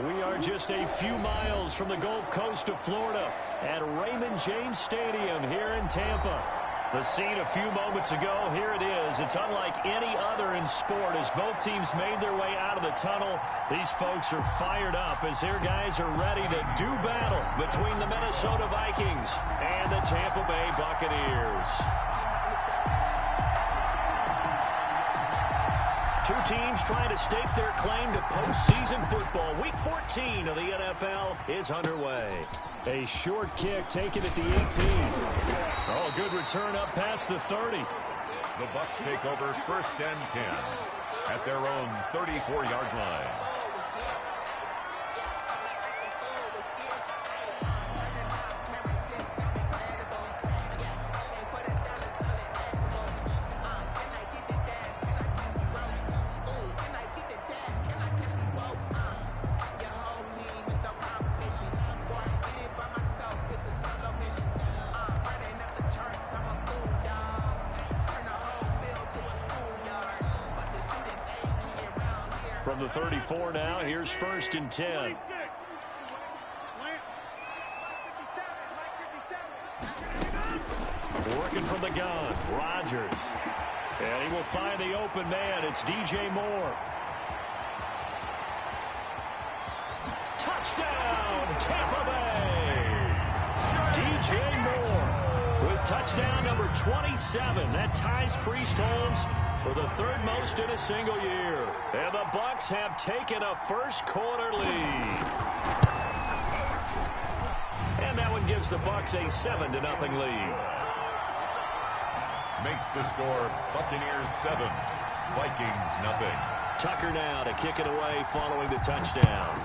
We are just a few miles from the Gulf Coast of Florida at Raymond James Stadium here in Tampa. The scene a few moments ago, here it is. It's unlike any other in sport as both teams made their way out of the tunnel. These folks are fired up as their guys are ready to do battle between the Minnesota Vikings and the Tampa Bay Buccaneers. Two teams trying to stake their claim to postseason football. Week 14 of the NFL is underway. A short kick taken at the 18. Oh, good return up past the 30. The Bucs take over 1st and 10 at their own 34-yard line. From the 34 now, here's 1st and 10. Working from the gun, Rodgers. And he will find the open man. It's DJ Moore. Touchdown, Tampa Bay! DJ Moore with touchdown number 27. That ties Priest Holmes for the 3rd most in a single year. And the Bucs have taken a first-quarter lead. And that one gives the Bucs a 7-0 lead. Makes the score Buccaneers 7, Vikings 0. Tucker now to kick it away following the touchdown.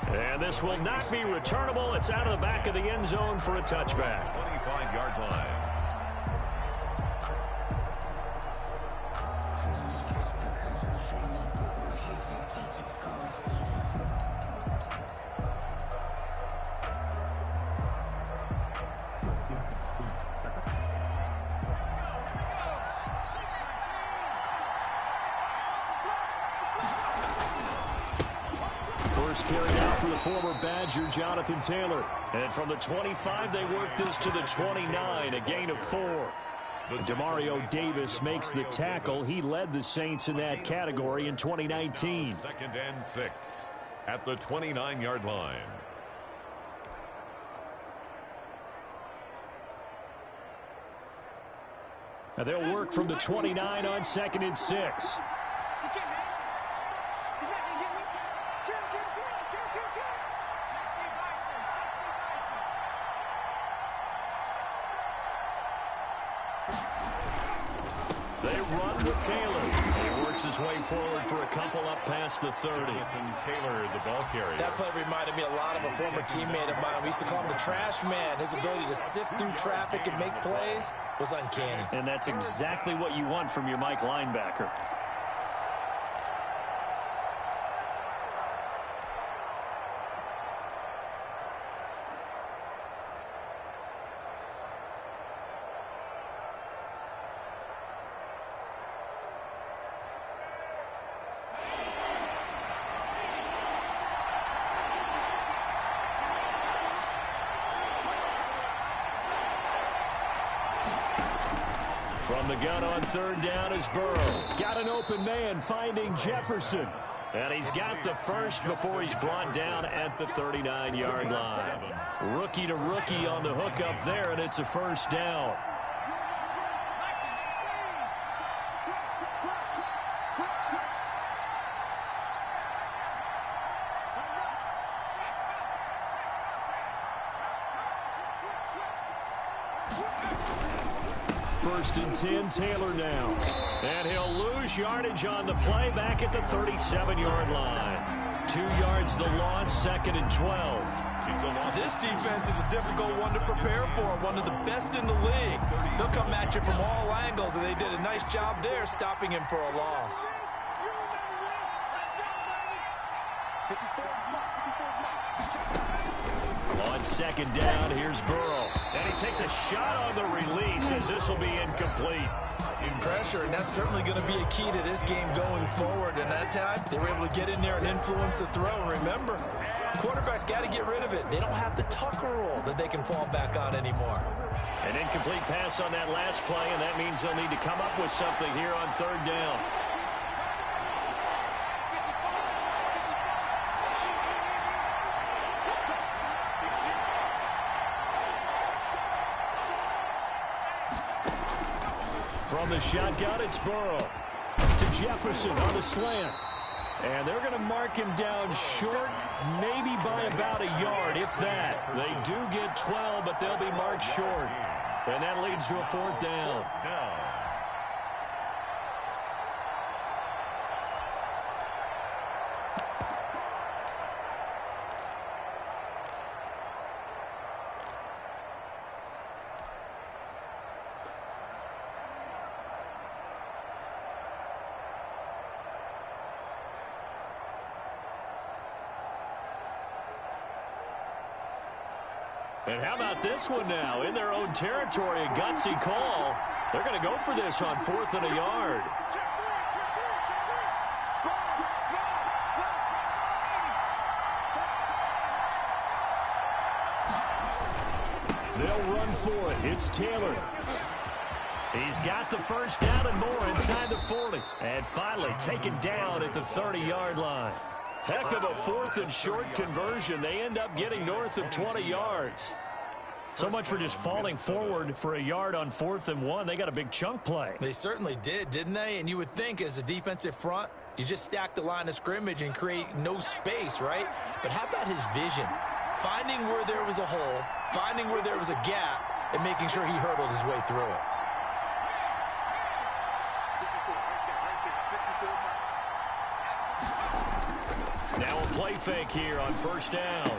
And this will not be returnable. It's out of the back of the end zone for a touchback. 25-yard line. Carried out for the former Badger, Jonathan Taylor. And from the 25, they work this to the 29, a gain of 4. Demario Davis makes the tackle. He led the Saints in that category in 2019. 2nd and 6 at the 29-yard line. Now they'll work from the 29 on 2nd and 6. They run with Taylor. He works his way forward for a couple up past the 30. And Taylor, the ball carrier. That play reminded me a lot of a former teammate of mine. We used to call him the trash man. His ability to sift through traffic and make plays was uncanny. And that's exactly what you want from your Mike linebacker. From the gun on 3rd down is Burrow. Got an open man finding Jefferson. And he's got the first before he's brought down at the 39-yard line. Rookie to rookie on the hook up there, and it's a 1st down. First and 10, Taylor now. And he'll lose yardage on the play back at the 37-yard line. 2 yards the loss, 2nd and 12. This defense is a difficult one to prepare for, one of the best in the league. They'll come at you from all angles, and they did a nice job there stopping him for a loss. On 2nd down, here's Burrow. And he takes a shot on the release as this will be incomplete. Pressure, and that's certainly going to be a key to this game going forward. And that time, they were able to get in there and influence the throw. And remember, quarterbacks got to get rid of it. They don't have the Tucker rule that they can fall back on anymore. An incomplete pass on that last play, and that means they'll need to come up with something here on third down. From the shotgun, it's Burrow to Jefferson on the slant. And they're going to mark him down short, maybe by about a yard, if that. They do get 12, but they'll be marked short. And that leads to a fourth down. And how about this one now? In their own territory, a gutsy call. They're going to go for this on 4th and a yard. They'll run for it. It's Taylor. He's got the first down and more inside the 40. And finally taken down at the 30-yard line. Heck of a 4th and short conversion. They end up getting north of 20 yards. So much for just falling forward for a yard on 4th and 1. They got a big chunk play. They certainly did, didn't they? And you would think as a defensive front, you just stack the line of scrimmage and create no space, right? But how about his vision? Finding where there was a hole, finding where there was a gap, and making sure he hurdled his way through it. Now a play fake here on first down.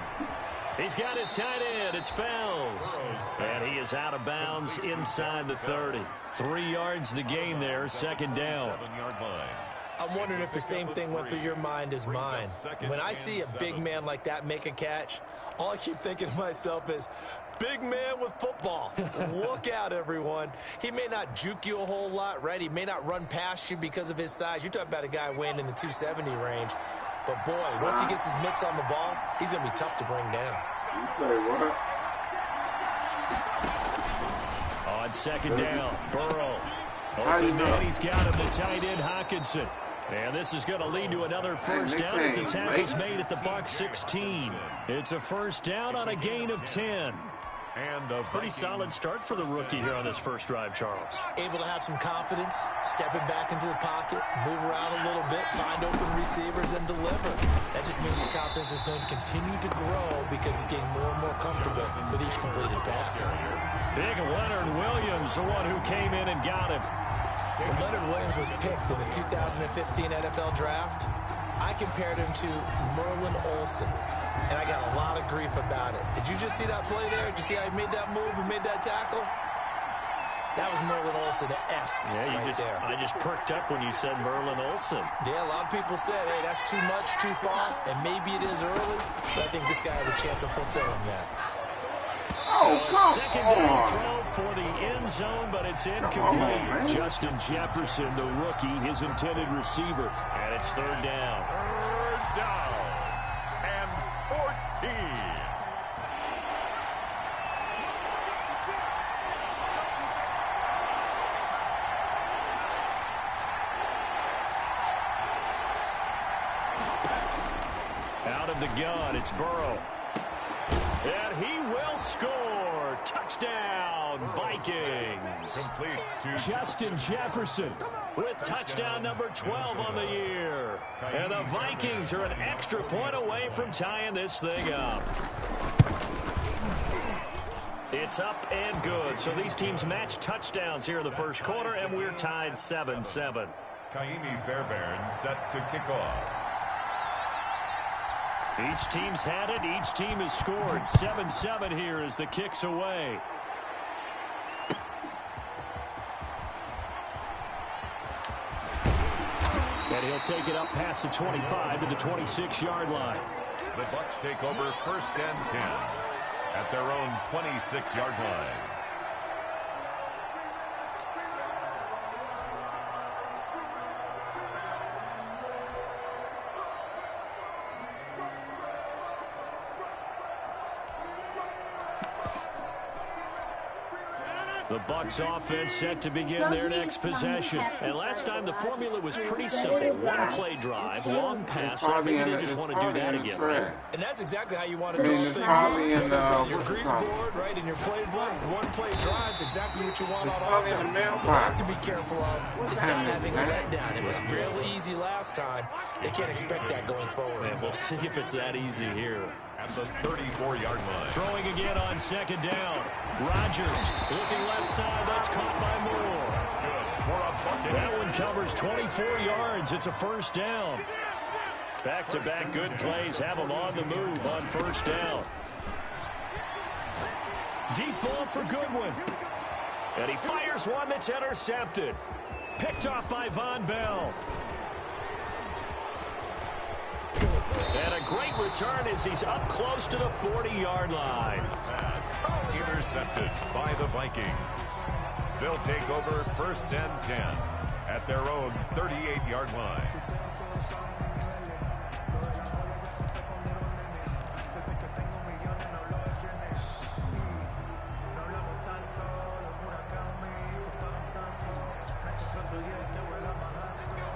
He's got his tight end. It's Fells. And he is out of bounds inside the 30. 3 yards the gain there, second down. I'm wondering if the same thing went through your mind as mine. When I see a big man like that make a catch, all I keep thinking to myself is, big man with football. Look out, everyone. He may not juke you a whole lot, right? He may not run past you because of his size. You're talking about a guy weighing in the 270 range. But, boy, once he gets his mitts on the ball, he's going to be tough to bring down. You say what? On second down, Burrow. Open man, he's got him, the tight end, Hawkinson. And this is going to lead to another first down as the tackle's made at the Bucs 16. It's a first down on a gain of 10. And a pretty solid start for the rookie here on this first drive, Charles. Able to have some confidence, stepping back into the pocket, move around a little bit, find open receivers, and deliver. That just means his confidence is going to continue to grow because he's getting more and more comfortable with each completed pass. Big Leonard Williams, the one who came in and got him. When Leonard Williams was picked in the 2015 NFL Draft, I compared him to Merlin Olsen, and I got a lot of grief about it. Did you just see that play there? Did you see how he made that move and made that tackle? That was Merlin Olsen-esque there. I just perked up when you said Merlin Olsen. Yeah, a lot of people said, hey, that's too much, too far, and maybe it is early, but I think this guy has a chance of fulfilling that. Oh, come second on. down throw for the end zone, but it's incomplete. Justin Jefferson, the rookie, his intended receiver. And it's third down. Third down and 14. Out of the gun, it's Burrow. And he will score. Touchdown, Vikings. Complete to Justin Jefferson with touchdown number 12 on the year. And the Vikings are an extra point away from tying this thing up. It's up and good. So these teams match touchdowns here in the first quarter, and we're tied 7-7. Kaimi Fairbairn set to kick off. Each team's had it. Each team has scored. 7-7 here as the kick's away. And he'll take it up past the 25 to the 26-yard line. The Bucs take over first and 10 at their own 26-yard line. The Bucs offense set to begin their next possession. And last time the formula was pretty simple. One-play drive, long pass. That maybe they just want to do that again, right? And that's exactly how you want to draw things up. Your grease board, right, in your playbook, one-play drives, exactly what you want on offense. What you have to be careful of is not having a letdown. It was real easy last time. They can't expect that going forward. And we'll see if it's that easy here. At the 34-yard line. Throwing again on second down. Rodgers looking left side. That's caught by Moore. Good for a bucket. That one covers 24 yards. It's a first down. Back-to-back good plays have them on the move on first down. Deep ball for Goodwin. And he fires one that's intercepted. Picked off by Von Bell. And a great return as he's up close to the 40-yard line. Pass intercepted by the Vikings. They'll take over first and 10 at their own 38-yard line.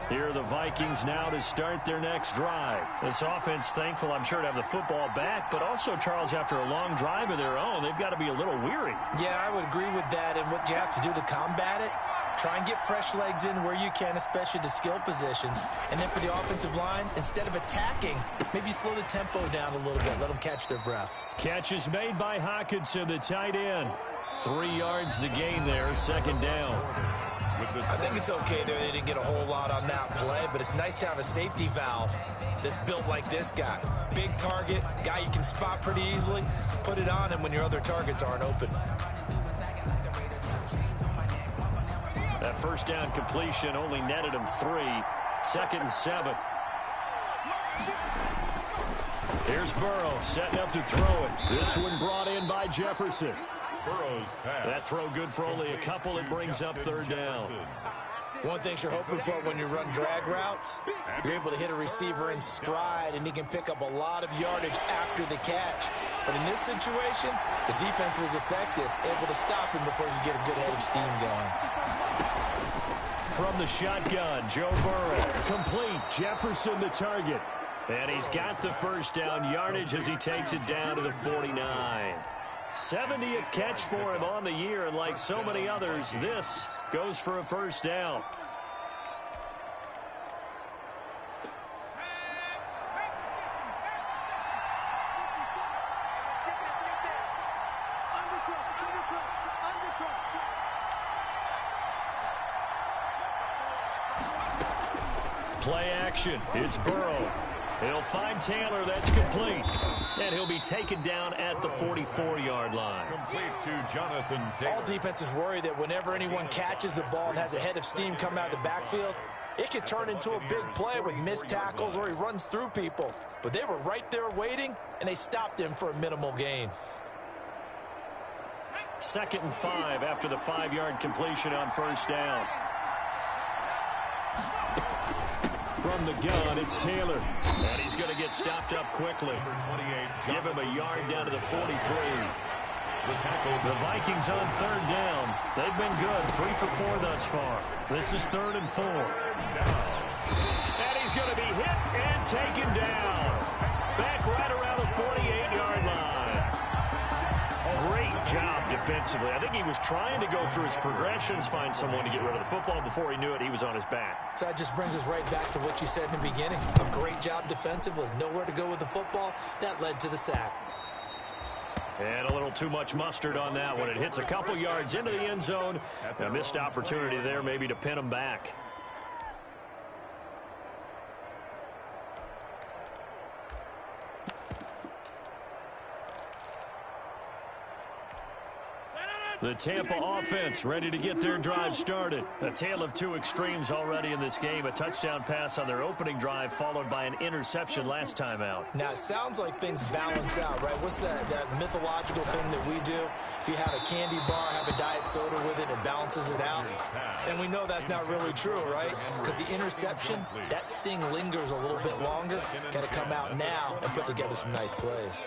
Here are the Vikings now to start their next drive. This offense, thankful, I'm sure, to have the football back, but also, Charles, after a long drive of their own, they've got to be a little weary. Yeah, I would agree with that, and what you have to do to combat it, try and get fresh legs in where you can, especially to skill positions. And then for the offensive line, instead of attacking, maybe slow the tempo down a little bit, let them catch their breath. Catch is made by Hawkinson, the tight end. 3 yards the gain there, second down. I think it's okay there. They didn't get a whole lot on that play, but it's nice to have a safety valve that's built like this guy. Big target, guy you can spot pretty easily. Put it on him when your other targets aren't open. That first down completion only netted him 3. Second and 7. Here's Burrow setting up to throw it. This one brought in by Jefferson. Burrow's pass. That throw good for only a couple. It brings up third down. One thing you're hoping for when you run drag routes, you're able to hit a receiver in stride, and he can pick up a lot of yardage after the catch. But in this situation, the defense was effective, able to stop him before you get a good head of steam going. From the shotgun, Joe Burrow. Complete. Jefferson the target. And he's got the first down yardage as he takes it down to the 49. 70th catch for him on the year, and like so many others, this goes for a first down. Play action. It's Burrow. He'll find Taylor. That's complete. And he'll be taken down at the 44-yard line. Complete to Jonathan Taylor. All defenses worry that whenever anyone catches the ball and has a head of steam come out of the backfield, it could turn into a big play with missed tackles or he runs through people. But they were right there waiting, and they stopped him for a minimal gain. 2nd and 5 after the 5-yard completion on first down. From the gun, it's Taylor. And he's going to get stopped up quickly. Give him a yard down to the 43. The Vikings on third down. They've been good. 3 for 4 thus far. This is 3rd and 4. And he's going to be hit and taken down. Back right around the 48-yard line. Great job defensively. I think he was trying to go through his progressions, find someone to get rid of the football. Before he knew it, he was on his back. So that just brings us right back to what you said in the beginning. A great job defensively. Nowhere to go with the football. That led to the sack. And a little too much mustard on that one. It hits a couple yards into the end zone. A missed opportunity there maybe to pin him back. The Tampa offense ready to get their drive started. A tale of two extremes already in this game. A touchdown pass on their opening drive followed by an interception last time out. Now, it sounds like things balance out, right? What's that mythological thing that we do? If you have a candy bar, have a diet soda with it, it balances it out. And we know that's not really true, right? Because the interception, that sting lingers a little bit longer. Got to come out now and put together some nice plays.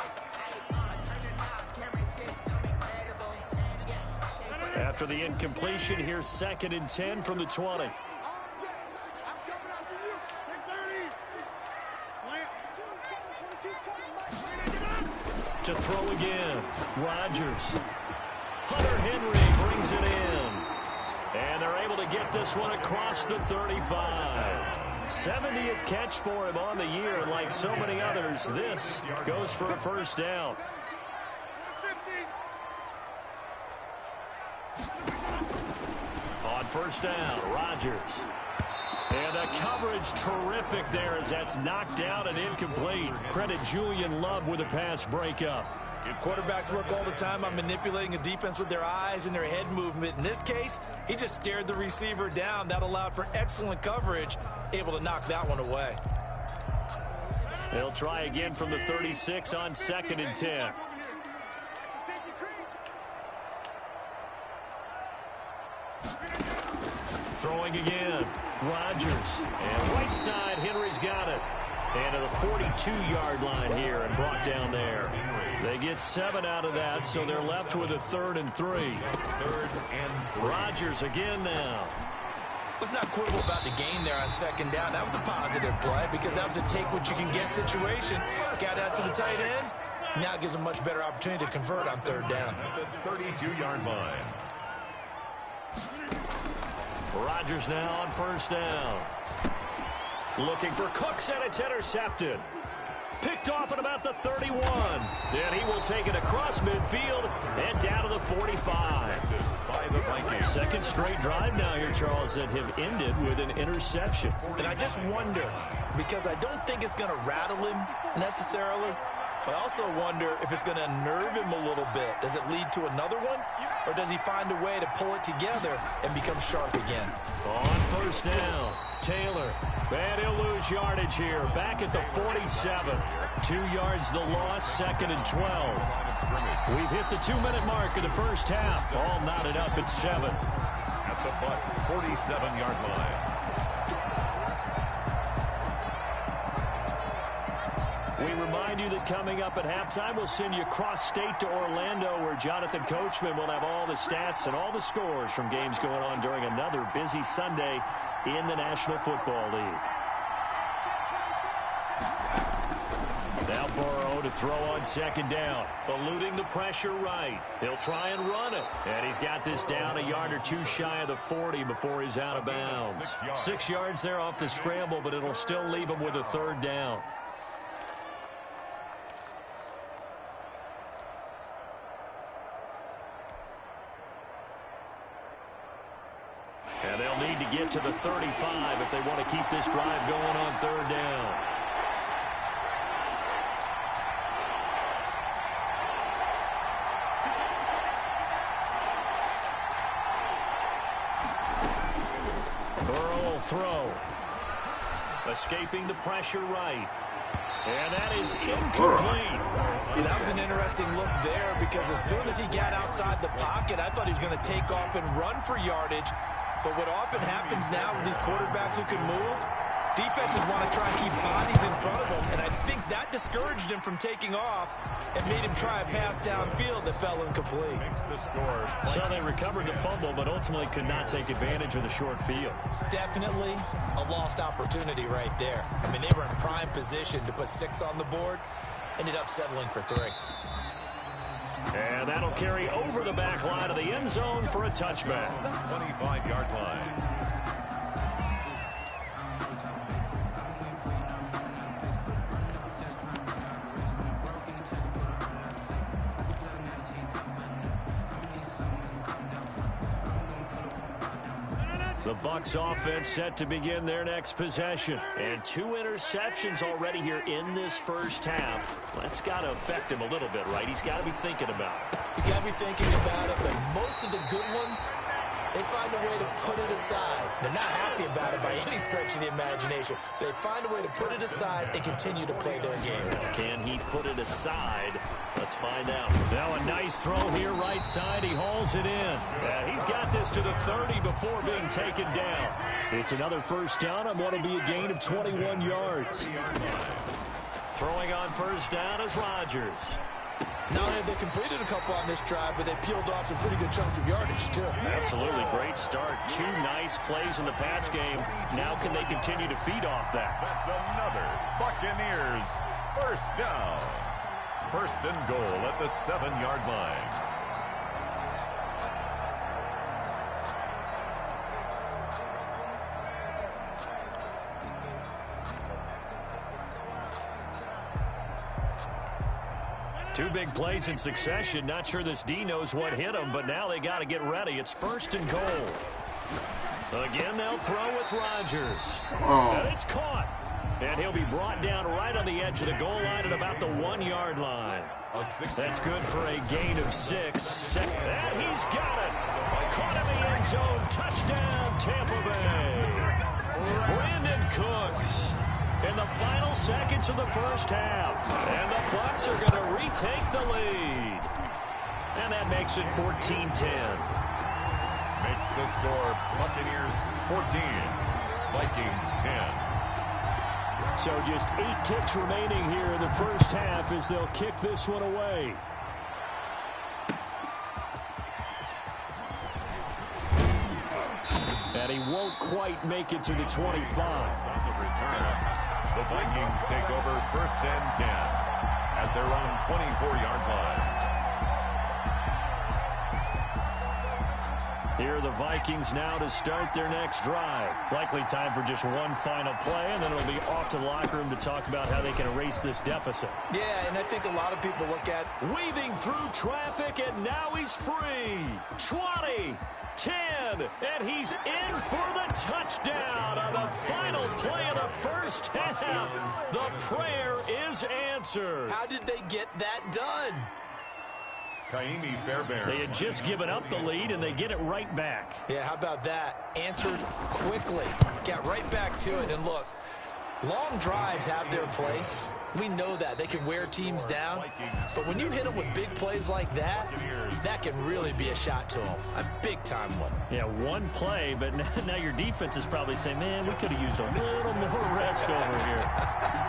After the incompletion, here's 2nd and 10 from the 20. To throw again, Rodgers. Hunter Henry brings it in. And they're able to get this one across the 35. 70th catch for him on the year, and like so many others, this goes for a first down. On first down, Rodgers. And the coverage terrific there as that's knocked out and incomplete. Credit Julian Love with a pass breakup. Quarterbacks work all the time on manipulating a defense with their eyes and their head movement. In this case, he just stared the receiver down. That allowed for excellent coverage, able to knock that one away. They'll try again from the 36 on 2nd and 10. Throwing again, Rodgers. And right side, Henry's got it. And to the 42-yard line here and brought down there. They get 7 out of that, so they're left with a 3rd and 3. Rodgers again now. Let's not quibble about the gain there on 2nd down. That was a positive play because that was a take-what-you-can-get situation. Got out to the tight end. Now gives a much better opportunity to convert on 3rd down. The 32-yard line. Rodgers now on first down. Looking for Cooks, and it's intercepted. Picked off at about the 31. And he will take it across midfield and down to the 45. By the Vikings. 2nd straight drive now here, Charles, that have ended with an interception. And I just wonder, because I don't think it's going to rattle him necessarily, but I also wonder if it's going to unnerve him a little bit. Does it lead to another one? Or does he find a way to pull it together and become sharp again? On first down, Taylor. And he'll lose yardage here. Back at the 47. 2 yards the loss, 2nd and 12. We've hit the 2-minute mark of the first half. All knotted up at 7. At the Bucs' 47-yard line. We remind you that coming up at halftime, we'll send you cross-state to Orlando, where Jonathan Coachman will have all the stats and all the scores from games going on during another busy Sunday in the National Football League. Now Burrow to throw on 2nd down, eluding the pressure right. He'll try and run it, and he's got this down a yard or two shy of the 40 before he's out of bounds. 6 yards there off the scramble, but it'll still leave him with a 3rd down. And they'll need to get to the 35 if they want to keep this drive going on 3rd down. Burrow will throw. Escaping the pressure right. And that is incomplete. And that was an interesting look there because as soon as he got outside the pocket, I thought he was going to take off and run for yardage. But what often happens now with these quarterbacks who can move, defenses want to try and keep bodies in front of them, and I think that discouraged him from taking off and made him try a pass downfield that fell incomplete. So they recovered the fumble, but ultimately could not take advantage of the short field. Definitely a lost opportunity right there. I mean, they were in prime position to put 6 on the board, ended up settling for 3. And that'll carry over the back line of the end zone for a touchback. 25-yard line. The Bucs offense set to begin their next possession. And 2 interceptions already here in this first half. That's got to affect him a little bit, right? He's got to be thinking about it. He's got to be thinking about it, but most of the good ones, they find a way to put it aside. They're not happy about it by any stretch of the imagination. They find a way to put it aside and continue to play their game. Can he put it aside? Let's find out. Now a nice throw here right side. He hauls it in. He's got this to the 30 before being taken down. It's another first down on what will be a gain of 21 yards. Throwing on first down is Rodgers. Not only have they completed a couple on this drive, but they peeled off some pretty good chunks of yardage, too. Absolutely. Great start. 2 nice plays in the pass game. Now can they continue to feed off that? That's another Buccaneers first down. First and goal at the 7-yard line. Two big plays in succession. Not sure this D knows what hit him, but now they got to get ready. It's first and goal. Again, they'll throw with Rodgers. And it's caught. And he'll be brought down right on the edge of the goal line at about the 1-yard line. That's good for a gain of 6. And he's got it. Caught in the end zone. Touchdown, Tampa Bay. Brandon Cooks. In the final seconds of the first half. And the Bucs are going to retake the lead. And that makes it 14-10. Makes the score Buccaneers 14, Vikings 10. So just 8 ticks remaining here in the first half as they'll kick this one away. And he won't quite make it to the 25. On the return. The Vikings take over first and 10 at their own 24-yard line. Here are the Vikings now to start their next drive. Likely time for just one final play, and then it'll be off to the locker room to talk about how they can erase this deficit. Yeah, and I think a lot of people look at weaving through traffic, and now he's free. 20. 10, and he's in for the touchdown on the final play of the first half. The prayer is answered. How did they get that done? Kaimi Fairbairn. They had just given up the lead, and they get it right back. Yeah, how about that? Answered quickly. Got right back to it, and look, long drives have their place. We know that. They can wear teams down. But when you hit them with big plays like that, that can really be a shot to them. A big-time one. Yeah, one play, but now your defense is probably saying, man, we could have used a little more rest over here.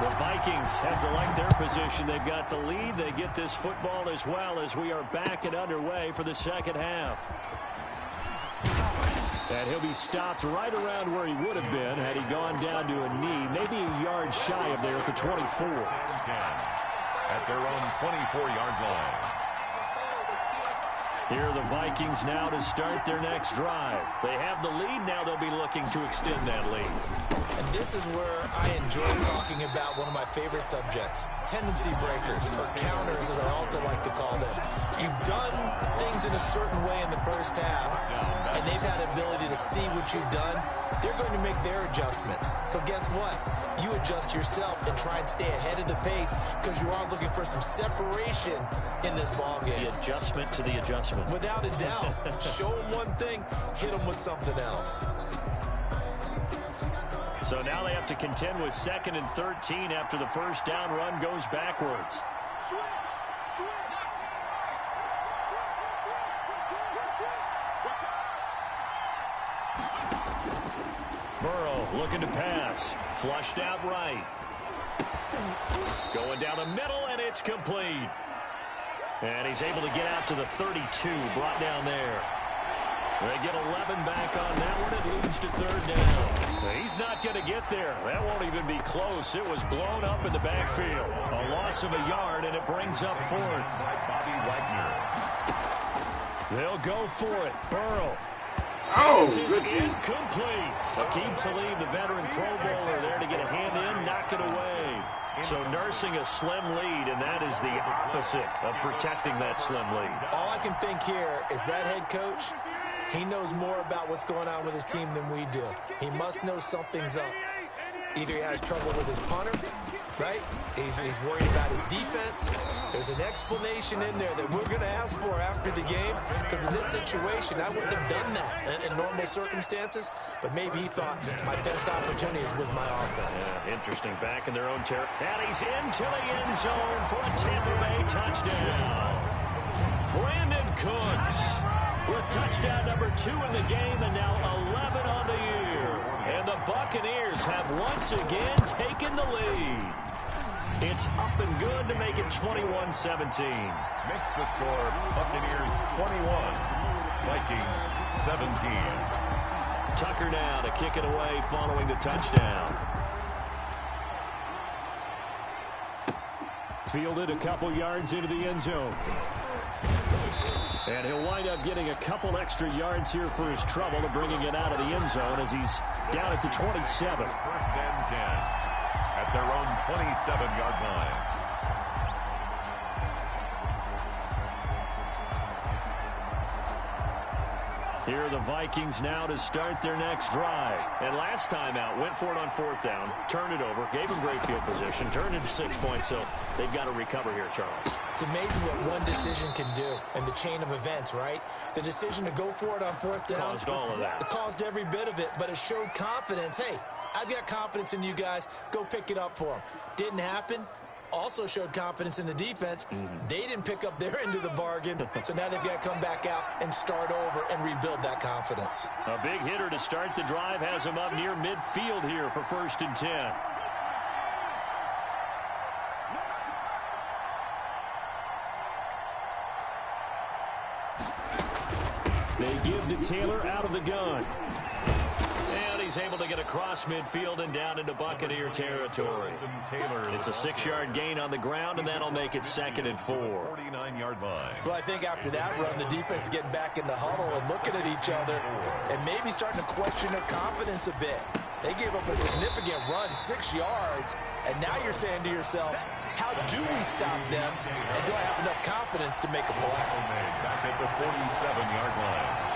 The Vikings have to like their position. They've got the lead. They get this football as well as we are back and underway for the second half. And he'll be stopped right around where he would have been had he gone down to a knee, maybe a yard shy of there at the 24. At their own 24-yard line. Here are the Vikings now to start their next drive. They have the lead. Now they'll be looking to extend that lead. And this is where I enjoy talking about one of my favorite subjects, tendency breakers, or counters as I also like to call them. You've done things in a certain way in the first half, and they've had the ability to see what you've done. They're going to make their adjustments. So guess what? You adjust yourself and try and stay ahead of the pace because you are looking for some separation in this ballgame. The adjustment to the adjustment. Without a doubt. Show them one thing, hit them with something else. So now they have to contend with 2nd and 13 after the first down run goes backwards. Burrow looking to pass. Flushed out right. Going down the middle, and it's complete. And he's able to get out to the 32, brought down there. They get 11 back on that one. It leads to 3rd down. He's not going to get there. That won't even be close. It was blown up in the backfield. A loss of a yard, and it brings up 4th. Bobby Wagner. They'll go for it. Burrow. Oh, this is good. incomplete. Akeem Talib, the veteran Pro Bowler, there to get a hand in, knock it away. So nursing a slim lead, and that is the opposite of protecting that slim lead. All I can think here is that head coach, he knows more about what's going on with his team than we do. He must know something's up. Either he has trouble with his punter, right? He's worried about his defense. There's an explanation in there that we're going to ask for after the game, because in this situation, I wouldn't have done that in normal circumstances, but maybe he thought my best opportunity is with my offense. Yeah, interesting. Back in their own territory. And he's into the end zone for a Tampa Bay touchdown. Brandon Cooks with touchdown number 2 in the game, and now 11 on the year. And the Buccaneers have once again taken the lead. It's up and good to make it 21-17. Makes the score Buccaneers 21, Vikings 17. Tucker now to kick it away following the touchdown. Fielded a couple yards into the end zone. And he'll wind up getting a couple extra yards here for his trouble to bringing it out of the end zone as he's down at the 27. First and 10 at their own 27-yard line. Here are the Vikings now to start their next drive. And last time out, went for it on fourth down, turned it over, gave him great field position, turned it to 6 points, so they've got to recover here, Charles. It's amazing what one decision can do in the chain of events, right? The decision to go for it on fourth down. Caused all of that. It caused every bit of it, but it showed confidence. Hey, I've got confidence in you guys. Go pick it up for them. Didn't happen. Also showed confidence in the defense. They didn't pick up their end of the bargain, so now they've got to come back out and start over and rebuild that confidence. A big hitter to start the drive has him up near midfield here for first and 10. They give to Taylor out of the gun. And he's able to get across midfield and down into Buccaneer territory. It's a 6-yard gain on the ground, and that'll make it 2nd and 4. 49-yard line. Well, I think after that run, the defense is getting back in the huddle and looking at each other and maybe starting to question their confidence a bit. They gave up a significant run, 6 yards, and now you're saying to yourself, how do we stop them, and do I have enough confidence to make a play? Back at the 47-yard line.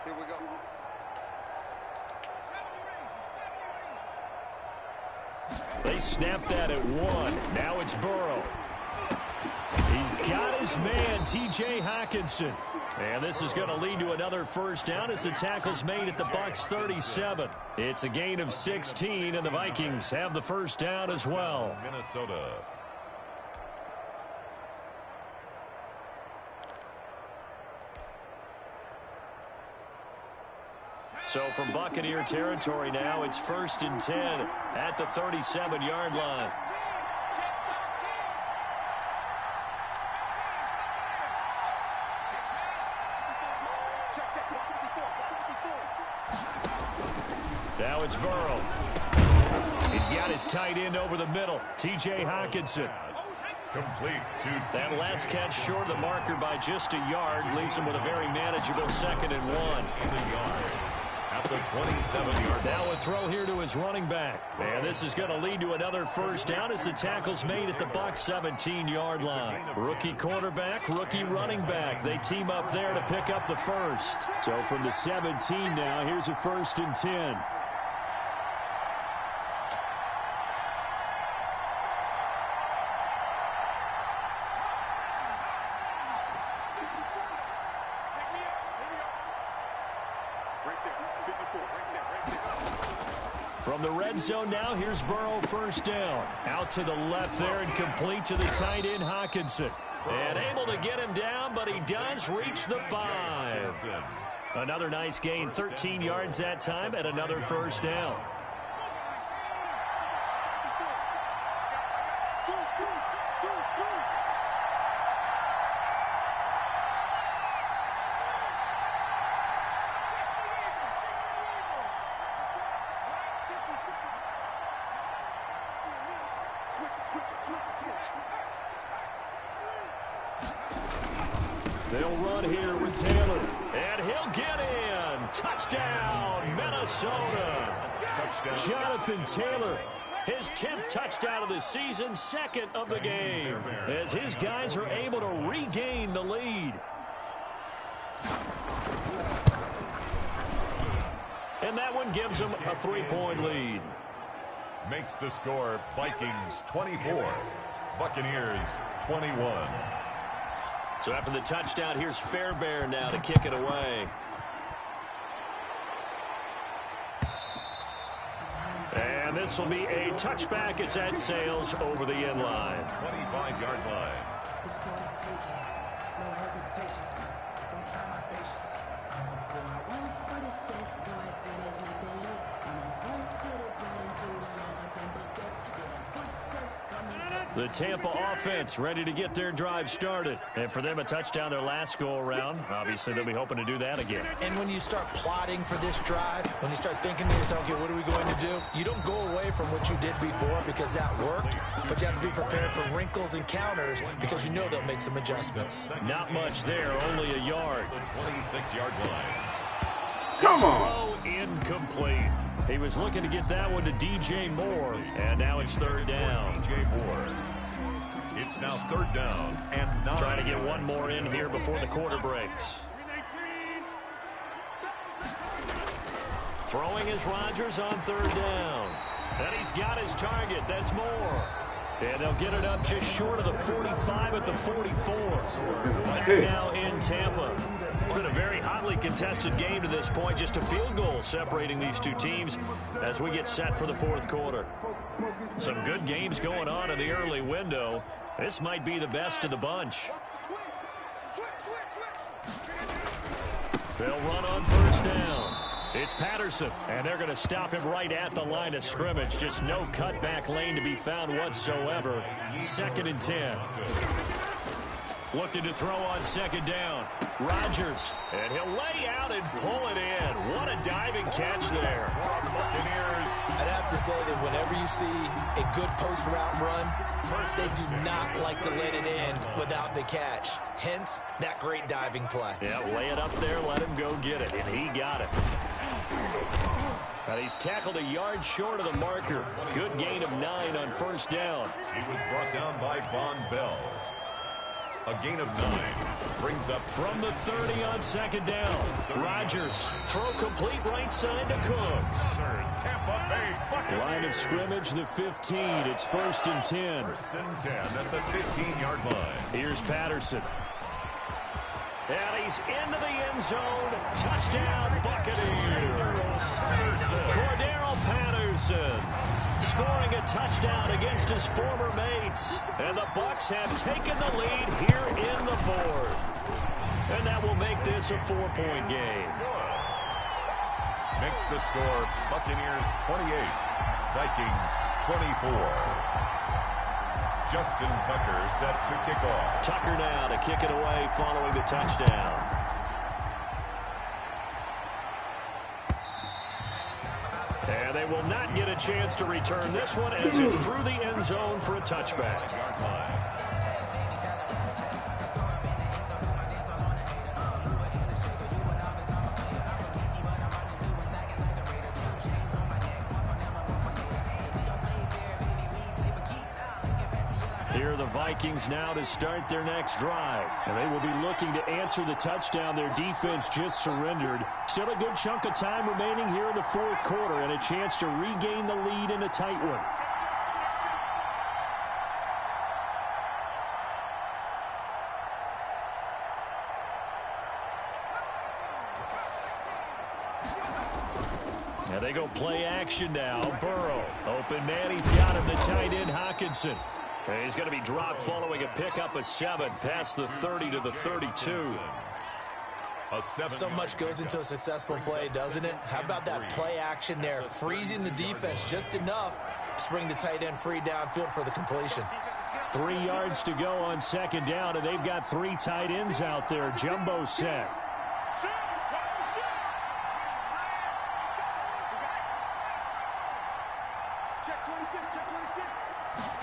Here we go. They snapped that at 1. Now it's Burrow. He's got his man, T.J. Hockenson. And this is going to lead to another first down as the tackle's made at the Bucs 37. It's a gain of 16, and the Vikings have the first down as well. Minnesota. So from Buccaneer territory now, it's first and 10 at the 37-yard line. Now it's Burrow. He's got his tight end over the middle, T.J. Hockenson. Complete to That last catch short of the marker by just a yard leaves him with a very manageable 2nd and 1. At the 27-yard line. Now a throw here to his running back. And this is going to lead to another first down as the tackle's made at the Bucs 17-yard line. Rookie quarterback, rookie running back. They team up there to pick up the first. So from the 17 now, here's a first and 10. From the red zone now, here's Burrow first down. Out to the left there and complete to the tight end, Hockenson. And able to get him down, but he does reach the 5. Another nice gain, 13 yards that time, and another first down. They'll run here with Taylor, and he'll get in. Touchdown, Minnesota. Touchdown. Jonathan Taylor, his 10th touchdown of the season, 2nd of the game, as his guys are able to regain the lead. And that one gives them a 3-point lead. Makes the score Vikings 24, Buccaneers 21. So after the touchdown, here's Fairbairn now to kick it away. This will be a touchback as that sails over the end line. 25-yard line. It's called a taking. No hesitation. Don't try my patience. I'm a boy. One for the set. Boy, till there's nothing left. I'm a run to the bread until we all nothing but death. Yeah, them footsteps coming back. The Tampa offense ready to get their drive started. And for them, a touchdown their last go-around. Obviously, they'll be hoping to do that again. And when you start plotting for this drive, when you start thinking to yourself, okay, what are we going to do? You don't go away from what you did before because that worked, but you have to be prepared for wrinkles and counters because you know they'll make some adjustments. Not much there, only a yard. The 26-yard line. Come on. Throw incomplete. He was looking to get that one to DJ Moore, and now it's third down. DJ Moore. It's now third down and 9. Trying to get one more in here before the quarter breaks. Throwing is Rodgers on third down. And he's got his target. That's Moore. And they'll get it up just short of the 45 at the 44. Back now in Tampa. It's been a very hotly contested game to this point. Just a field goal separating these two teams as we get set for the fourth quarter. Some good games going on in the early window. This might be the best of the bunch. They'll run on first down. It's Patterson, and they're going to stop him right at the line of scrimmage. Just no cutback lane to be found whatsoever. 2nd and 10. Looking to throw on second down. Rodgers, and he'll lay out and pull it in. What a diving catch there. Buccaneers. I'd have to say that whenever you see a good post route run, they do not like to let it in without the catch. Hence, that great diving play. Yeah, lay it up there, let him go get it, and he got it. And he's tackled a yard short of the marker. Good gain of 9 on first down. He was brought down by Von Bell. A gain of 9 brings up from the 30 on second down. Rodgers, throw complete right side to Cooks. Tampa Bay Buccaneers. Line of scrimmage, the 15. It's 1st and 10. 1st and 10 at the 15-yard line. Here's Patterson. And he's into the end zone. Touchdown, Buccaneers. Cordero Patterson scoring a touchdown against his former mates. And the Bucs have taken the lead here in the fourth. And that will make this a 4-point game. Makes the score Buccaneers 28, Vikings 24. Justin Tucker set to kick off. Tucker now to kick it away following the touchdown. And they will not get a chance to return this one as it's through the end zone for a touchback. Here are the Vikings now to start their next drive. And they will be looking to answer the touchdown their defense just surrendered. Still a good chunk of time remaining here in the fourth quarter and a chance to regain the lead in a tight one. Now they go play action now. Burrow, open man, he's got him, the tight end Hockenson. And he's going to be dropped following a pickup of 7 past the 30 to the 32. So much goes into a successful play, doesn't it? How about that play action there, freezing the defense just enough to bring the tight end free downfield for the completion. 3 yards to go on second down, and they've got 3 tight ends out there. Jumbo set.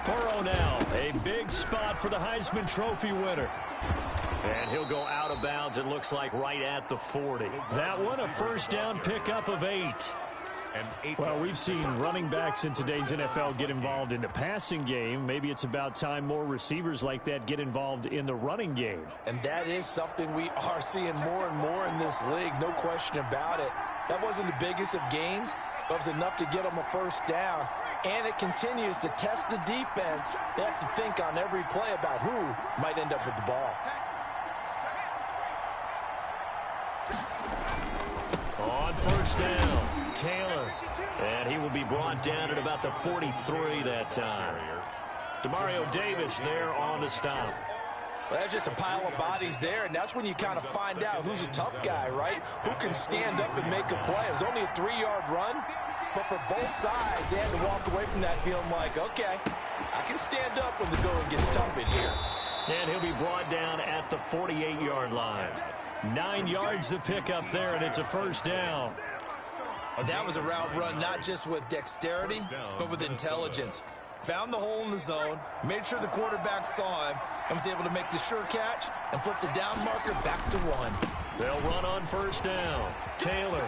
Burrow now, a big spot for the Heisman Trophy winner. And he'll go out of bounds, it looks like, right at the 40. That one, a first down pickup of 8. Well, we've seen running backs in today's NFL get involved in the passing game. Maybe it's about time more receivers like that get involved in the running game. And that is something we are seeing more and more in this league, no question about it. That wasn't the biggest of gains, but it was enough to get them a first down. And it continues to test the defense. They have to think on every play about who might end up with the ball. On first down, Taylor. And he will be brought down at about the 43 that time. Demario Davis there on the stop. Well, that's just a pile of bodies there, and that's when you kind of find out who's a tough guy, right? Who can stand up and make a play. It was only a 3-yard run, but for both sides, they had to walk away from that feeling like, okay, I can stand up when the going gets tough in here. And he'll be brought down at the 48-yard line. 9 yards to pick up there, and it's a first down. That was a route run not just with dexterity, but with intelligence. Found the hole in the zone, made sure the quarterback saw him, and was able to make the sure catch and flip the down marker back to 1. They'll run on first down. Taylor.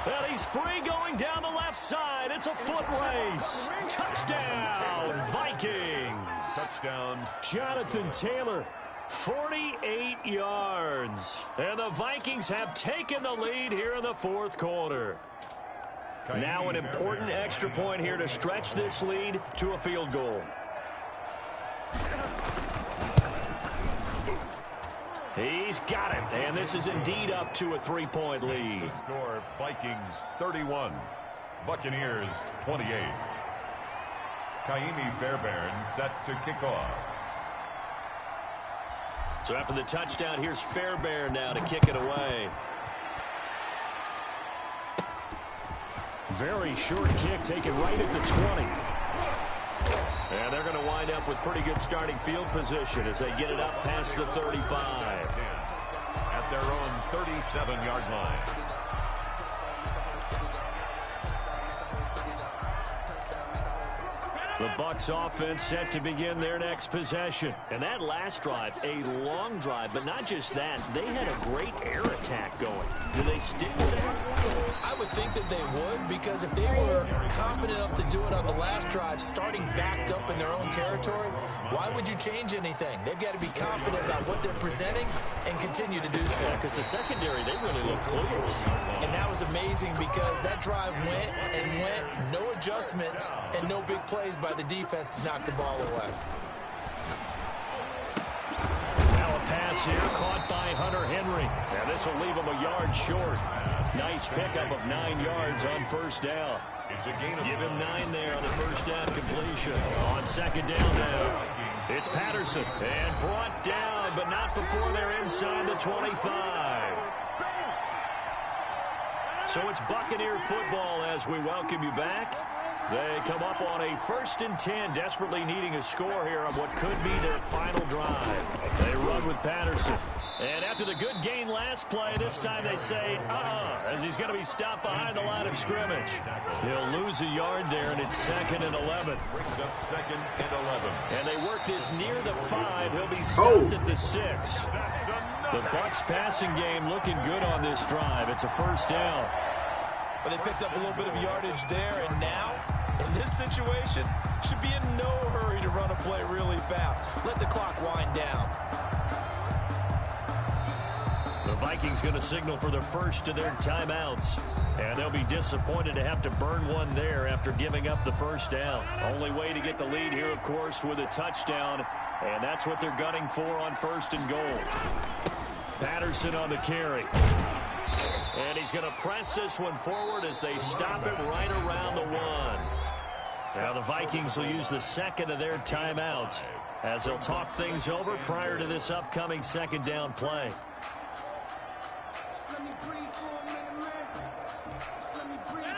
Well, he's free going down the left side. It's a foot race. Touchdown, Vikings. Touchdown, Jonathan Taylor. 48 yards. And the Vikings have taken the lead here in the fourth quarter. Now an important extra point here to stretch this lead to a field goal. He's got it. And this is indeed up to a 3-point lead. The score, Vikings 31, Buccaneers 28. Kaimi Fairbairn set to kick off. So after the touchdown, here's Fairbairn now to kick it away. Very short kick taken right at the 20. And they're going to wind up with pretty good starting field position as they get it up past the 35. At their own 37-yard line. The Bucs offense set to begin their next possession. And that last drive, a long drive, but not just that. They had a great air attack going. Do they stick with that? I would think that they would, because if they were confident enough to do it on the last drive, starting backed up in their own territory, why would you change anything? They've got to be confident about what they're presenting and continue to do so. Because the secondary, they really look close. And that was amazing because that drive went and went, no adjustments and no big plays by the defense to knock the ball away. Now a pass here caught by Hunter Henry. And this will leave him a yard short. Nice pickup of 9 yards on first down. It's a gain of Give him 9 there on the first down completion. On second down now. It's Patterson. And brought down, but not before they're inside the 25. So it's Buccaneer football as we welcome you back. They come up on a 1st and 10, desperately needing a score here on what could be their final drive. They run with Patterson. And after the good gain last play, this time they say, as he's going to be stopped behind the line of scrimmage. He'll lose a yard there, and it's 2nd and 11. brings up 2nd and 11. And they work this near the 5. He'll be stopped at the 6. The Bucs passing game looking good on this drive. It's a first down. But they picked up a little bit of yardage there, and now, in this situation, should be in no hurry to run a play really fast. Let the clock wind down. The Vikings going to signal for the first of their timeouts. And they'll be disappointed to have to burn one there after giving up the first down. Only way to get the lead here, of course, with a touchdown. And that's what they're gunning for on 1st and goal. Patterson on the carry. And he's going to press this one forward as they stop him right around the 1. Now the Vikings will use the 2nd of their timeouts as they'll talk things over prior to this upcoming 2nd down play.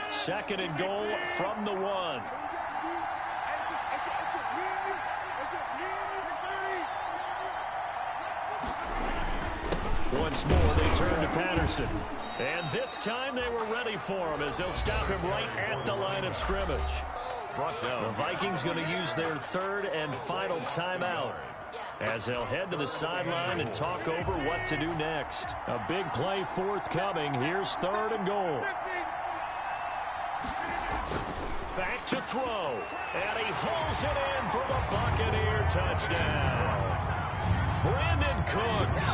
2nd and goal from the 1. Once more, they turn to Patterson. And this time they were ready for him as they'll stop him right at the line of scrimmage. The Vikings going to use their 3rd and final timeout as they'll head to the sideline and talk over what to do next. A big play forthcoming. Here's 3rd and goal. Back to throw. And he hauls it in for the Buccaneer touchdown. Brandon Cooks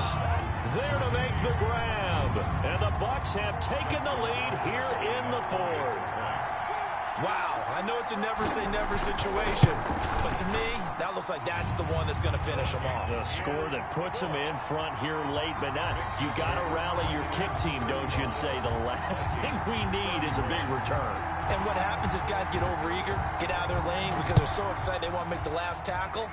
there to make the grab. And the Bucs have taken the lead here in the 4th. Wow, I know it's a never-say-never situation, but to me, that looks like that's the one that's going to finish them off. The score that puts them in front here late, but not. You got to rally your kick team, don't you, and say the last thing we need is a big return. And what happens is guys get overeager, get out of their lane because they're so excited they want to make the last tackle.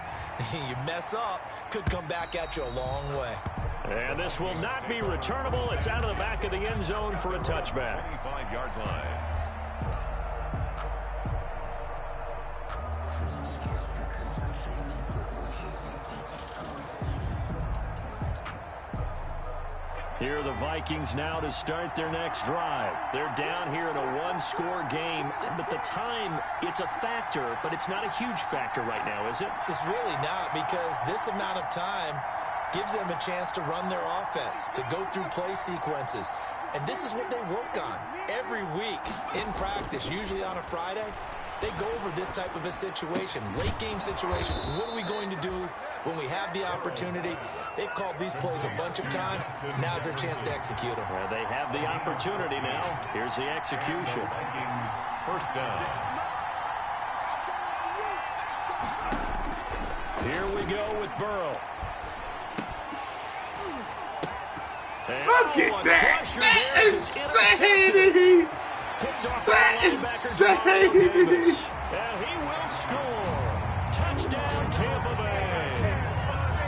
You mess up, could come back at you a long way. And this will not be returnable. It's out of the back of the end zone for a touchback. 25-yard line. Here are the Vikings now to start their next drive. They're down here in a one-score game, but the time, it's a factor, but it's not a huge factor right now, is it? It's really not, because this amount of time gives them a chance to run their offense, to go through play sequences. And this is what they work on every week in practice, usually on a Friday. They go over this type of a situation, late game situation. What are we going to do when we have the opportunity? They've called these plays a bunch of times. Now's their chance to execute them. Well, they have the opportunity now. Here's the execution. Vikings first down. Here we go with Burrow. And Look at that. That is shady. That is shady. And he will score. Touchdown, Tampa Bay.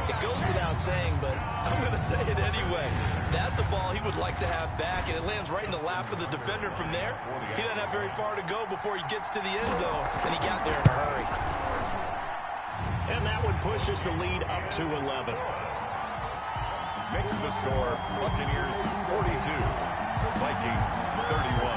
It goes without saying, but I'm going to say it anyway. That's a ball he would like to have back, and it lands right in the lap of the defender from there. He doesn't have very far to go before he gets to the end zone, and he got there in a hurry. And that would push us the lead up to 11. Makes the score Buccaneers 42, Vikings 31.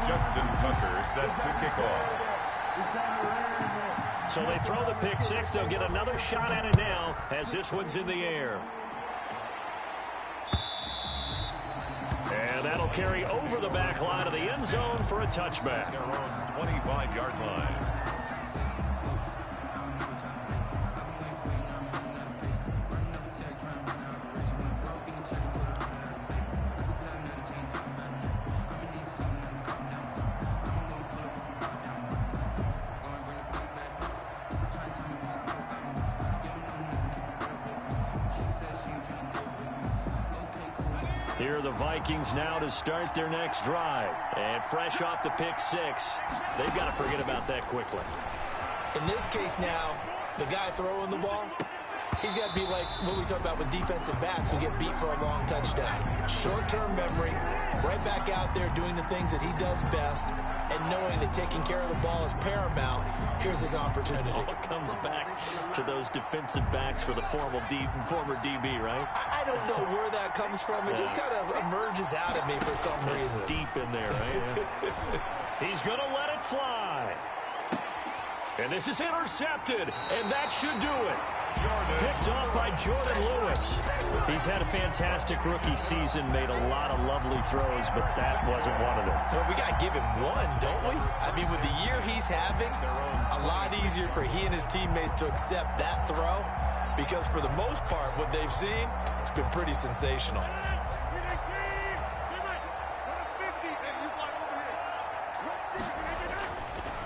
Justin Tucker set to kick off. So they throw the pick six. They'll get another shot at it now as this one's in the air. And that'll carry over the back line of the end zone for a touchback. Their own 25-yard line. Here are the Vikings now to start their next drive. And fresh off the pick six, they've got to forget about that quickly. In this case now, the guy throwing the ball, he's got to be like what we talk about with defensive backs who get beat for a long touchdown. Short-term memory, right back out there doing the things that he does best, and knowing that taking care of the ball is paramount. Here's his opportunity. It all comes back to those defensive backs for the former DB, right? I don't know where that comes from. It just kind of emerges out of me for some reason. Deep in there, right? Yeah. He's going to let it fly. And this is intercepted, and that should do it. Picked off by Jordan Lewis. He's had a fantastic rookie season, made a lot of lovely throws, but that wasn't one of them. Well, we got to give him one, don't we? I mean, with the year he's having, a lot easier for he and his teammates to accept that throw, because for the most part, what they've seen, it's been pretty sensational.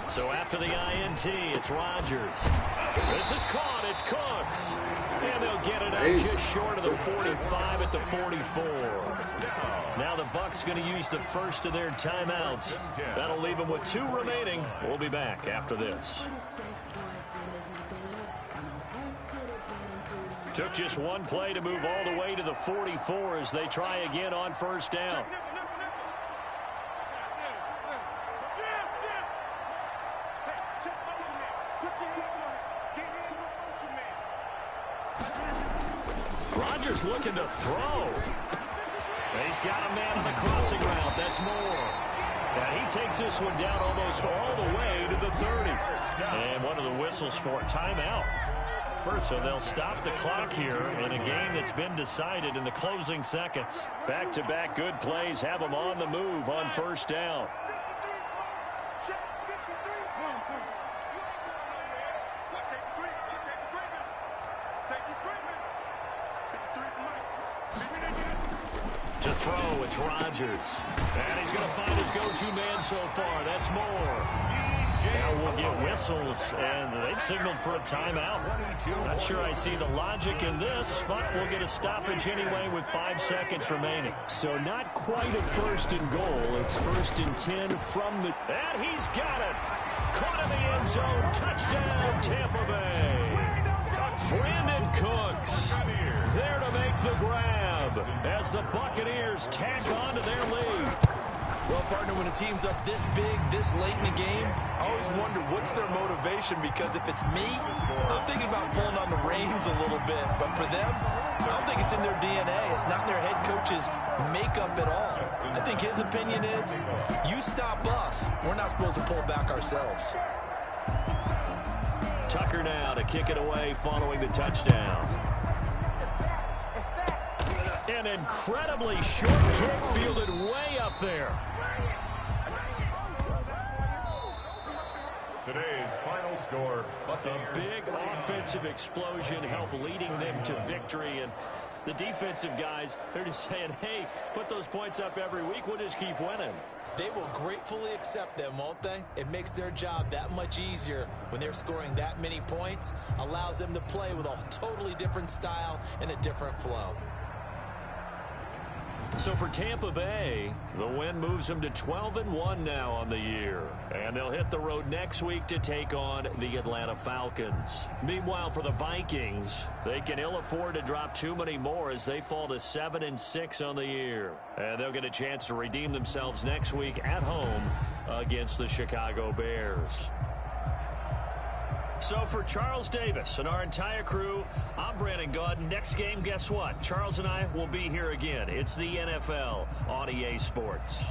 So after the INT, it's Rodgers. This is caught. It's Cooks. And they'll get it out just short of the 45 at the 44. Now the Bucs going to use the first of their timeouts. That'll leave them with 2 remaining. We'll be back after this. Took just one play to move all the way to the 44 as they try again on first down. Rodgers looking to throw. He's got a man on the crossing route. That's Moore. And he takes this one down almost all the way to the 30. And one of the whistles for timeout. So they'll stop the clock here in a game that's been decided in the closing seconds. Back-to-back good plays have them on the move on first down. To throw, it's Rodgers. And he's going to find his go-to man so far. That's Moore. Now we'll get whistles, and they've signaled for a timeout. Not sure I see the logic in this, but we'll get a stoppage anyway with 5 seconds remaining. So not quite a first and goal. It's 1st and 10 from the... And he's got it. Caught in the end zone. Touchdown, Tampa Bay. Brandon Cooks there to make the grab as the Buccaneers tack on to their lead. Well, partner, when a team's up this big, this late in the game, I always wonder what's their motivation, because if it's me, I'm thinking about pulling on the reins a little bit. But for them, I don't think it's in their DNA. It's not their head coach's makeup at all. I think his opinion is, you stop us, we're not supposed to pull back ourselves. Tucker now to kick it away following the touchdown. An incredibly short kick fielded way up there. Today's final score, A big offensive explosion helped leading them to victory, and the defensive guys, they're just saying, hey, put those points up every week, we'll just keep winning. They will gratefully accept them, won't they? It makes their job that much easier when they're scoring that many points, allows them to play with a totally different style and a different flow. So for Tampa Bay, the win moves them to 12-1 now on the year. And they'll hit the road next week to take on the Atlanta Falcons. Meanwhile, for the Vikings, they can ill afford to drop too many more as they fall to 7-6 on the year. And they'll get a chance to redeem themselves next week at home against the Chicago Bears. So for Charles Davis and our entire crew, I'm Brandon Gaudin. Next game, guess what? Charles and I will be here again. It's the NFL on EA Sports.